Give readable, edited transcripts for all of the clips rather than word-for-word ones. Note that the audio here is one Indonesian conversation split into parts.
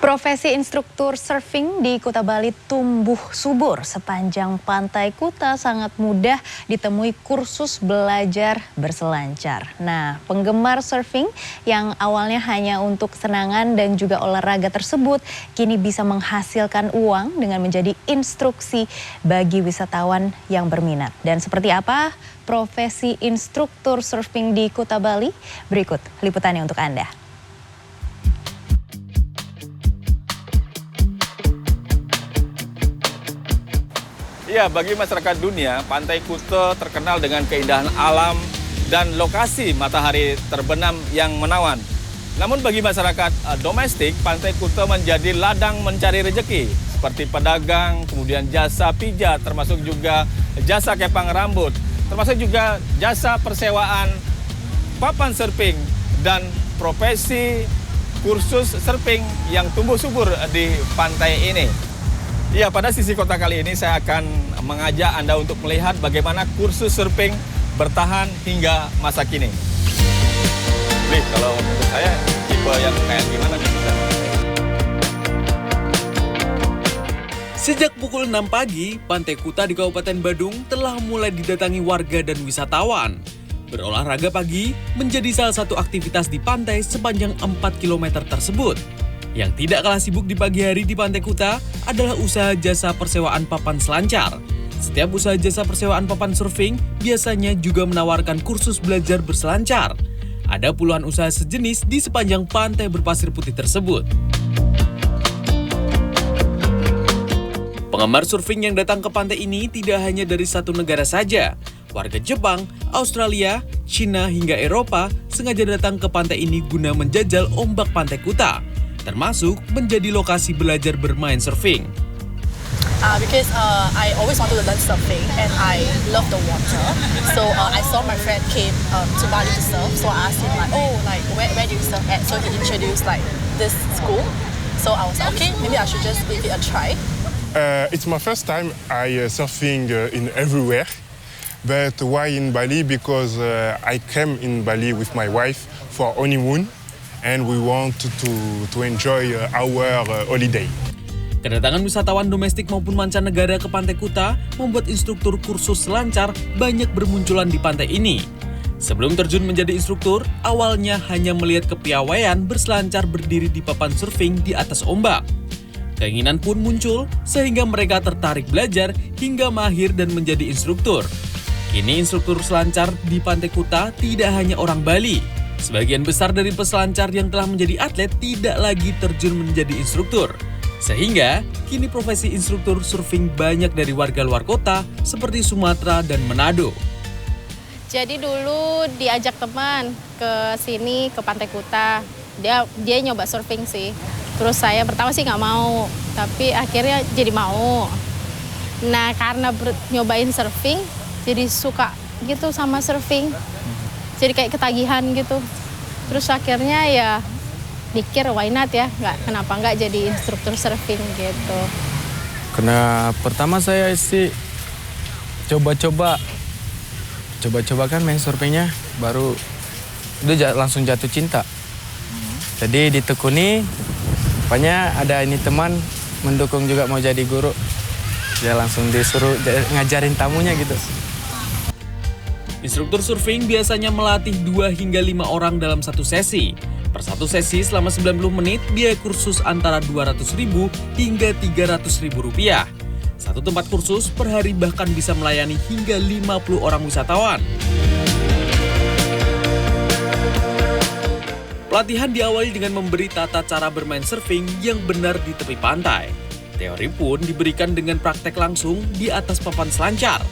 Profesi instruktur surfing di Kuta Bali tumbuh subur. Sepanjang pantai Kuta sangat mudah ditemui kursus belajar berselancar. Nah, penggemar surfing yang awalnya hanya untuk kesenangan dan juga olahraga tersebut kini bisa menghasilkan uang dengan menjadi instruksi bagi wisatawan yang berminat. Dan seperti apa profesi instruktur surfing di Kuta Bali? Berikut liputannya untuk Anda. Ya, bagi masyarakat dunia, Pantai Kuta terkenal dengan keindahan alam dan lokasi matahari terbenam yang menawan. Namun bagi masyarakat domestik, Pantai Kuta menjadi ladang mencari rezeki, seperti pedagang, kemudian jasa pijat, termasuk juga jasa kepang rambut, termasuk juga jasa persewaan papan surfing dan profesi kursus surfing yang tumbuh subur di pantai ini. Ya, pada sisi kota kali ini saya akan mengajak Anda untuk melihat bagaimana kursus surfing bertahan hingga masa kini. Nih, kalau menurut saya tipe yang kayak gimana nih? Sejak pukul 6 pagi, Pantai Kuta di Kabupaten Badung telah mulai didatangi warga dan wisatawan. Berolahraga pagi menjadi salah satu aktivitas di pantai sepanjang 4 km tersebut. Yang tidak kalah sibuk di pagi hari di Pantai Kuta adalah usaha jasa persewaan papan selancar. Setiap usaha jasa persewaan papan surfing biasanya juga menawarkan kursus belajar berselancar. Ada puluhan usaha sejenis di sepanjang pantai berpasir putih tersebut. Penggemar surfing yang datang ke pantai ini tidak hanya dari satu negara saja. Warga Jepang, Australia, Cina hingga Eropa sengaja datang ke pantai ini guna menjajal ombak Pantai Kuta, termasuk menjadi lokasi belajar bermain surfing. Because I always wanted to learn surfing and I love the water. So I saw my friend came to Bali to surf. So I asked him where do you surf at? So he introduced this school. So I was like, okay, maybe I should just give it a try. It's my first time I surfing in everywhere. But why in Bali? Because I came in Bali with my wife for honeymoon. And we want to enjoy our holiday. Kedatangan wisatawan domestik maupun mancanegara ke Pantai Kuta membuat instruktur kursus selancar banyak bermunculan di pantai ini. Sebelum terjun menjadi instruktur, awalnya hanya melihat kepiawaian berselancar berdiri di papan surfing di atas ombak. Keinginan pun muncul sehingga mereka tertarik belajar hingga mahir dan menjadi instruktur. Kini instruktur selancar di Pantai Kuta tidak hanya orang Bali. Sebagian besar dari peselancar yang telah menjadi atlet tidak lagi terjun menjadi instruktur. Sehingga, kini profesi instruktur surfing banyak dari warga luar kota seperti Sumatera dan Manado. Jadi dulu diajak teman ke sini, ke Pantai Kuta. Dia nyoba surfing sih. Terus saya pertama sih nggak mau, tapi akhirnya jadi mau. Nah, karena nyobain surfing, jadi suka gitu sama surfing. Jadi kayak ketagihan gitu. Terus akhirnya ya mikir why not ya, kenapa nggak jadi instruktur surfing gitu. Karena pertama saya sih coba-coba kan main surfingnya, baru udah langsung jatuh cinta. Jadi ditekuni, rupanya ada ini teman mendukung juga mau jadi guru. Dia langsung disuruh ngajarin tamunya gitu. Instruktur surfing biasanya melatih 2 hingga 5 orang dalam satu sesi. Per satu sesi selama 90 menit, biaya kursus antara Rp200.000 hingga Rp300.000. Satu tempat kursus per hari bahkan bisa melayani hingga 50 orang wisatawan. Pelatihan diawali dengan memberi tata cara bermain surfing yang benar di tepi pantai. Teori pun diberikan dengan praktek langsung di atas papan selancar.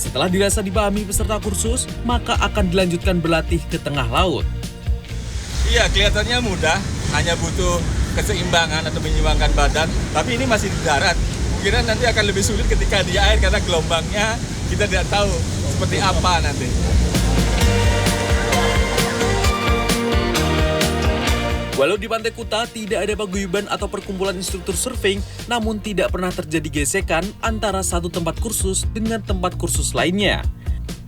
Setelah dirasa dipahami peserta kursus, maka akan dilanjutkan berlatih ke tengah laut. Iya, kelihatannya mudah, hanya butuh keseimbangan atau menyeimbangkan badan. Tapi ini masih di darat. Mungkin nanti akan lebih sulit ketika di air karena gelombangnya kita tidak tahu seperti apa nanti. Walau di Pantai Kuta tidak ada paguyuban atau perkumpulan instruktur surfing, namun tidak pernah terjadi gesekan antara satu tempat kursus dengan tempat kursus lainnya.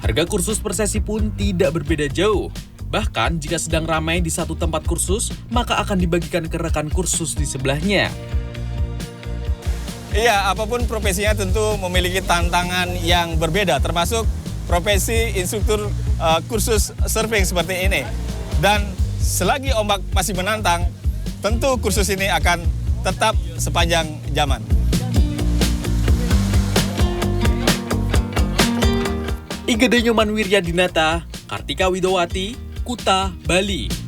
Harga kursus per sesi pun tidak berbeda jauh. Bahkan jika sedang ramai di satu tempat kursus, maka akan dibagikan ke rekan kursus di sebelahnya. Iya, apapun profesinya tentu memiliki tantangan yang berbeda, termasuk profesi instruktur kursus surfing seperti ini. Dan selagi ombak masih menantang, tentu kursus ini akan tetap sepanjang zaman. Igede Nyoman Wiryadinata, Kartika Widowati, Kuta, Bali.